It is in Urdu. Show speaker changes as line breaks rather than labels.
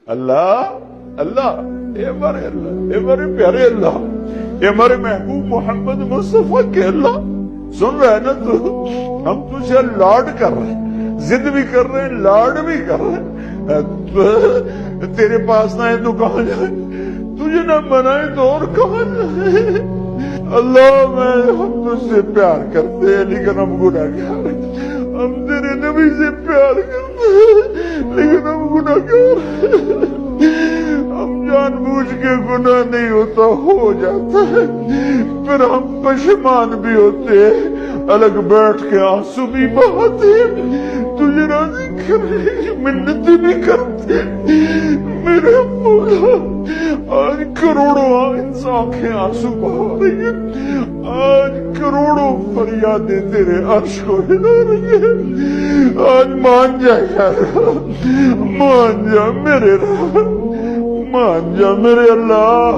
اللہ اللہ، اے ہمارے اللہ، اے ہمارے پیارے اللہ، اے ہمارے محبوب محمد مصطفیٰ کے اللہ، سن رہے نا تو؟ ہم تجھے لاڈ کر رہے ہیں، ضد بھی کر رہے ہیں، لاڈ بھی کر رہے ہیں۔ تیرے پاس نہ ہے تو کہاں جائیں، تجھے نہ منائے تو اور کہاں جائیں۔ اللہ ہم تجھ سے پیار کرتے ہیں لیکن ہم گناہگار ہیں، ہم تیرے نبی سے پیار کرتے ہیں لیکن ہم گناہگار ہیں، ہم جان بوجھ کے گناہ نہیں ہوتا ہو جاتا ہے، پھر ہم پشیمان بھی ہوتے ہیں، الگ بیٹھ کے آنسو بھی بہاتے ہیں، تجھے راضی کرنے کی منتیں بھی کرتے ہیں۔ میرے مولا آج کروڑوں آنکھیں آنسو بہا رہی ہیں، آج کروڑوں فریادیں تیرے عرش کو ہلا رہی ہیں، آج مان جا یار، مان جا میرے رب، مان جا میرے اللہ۔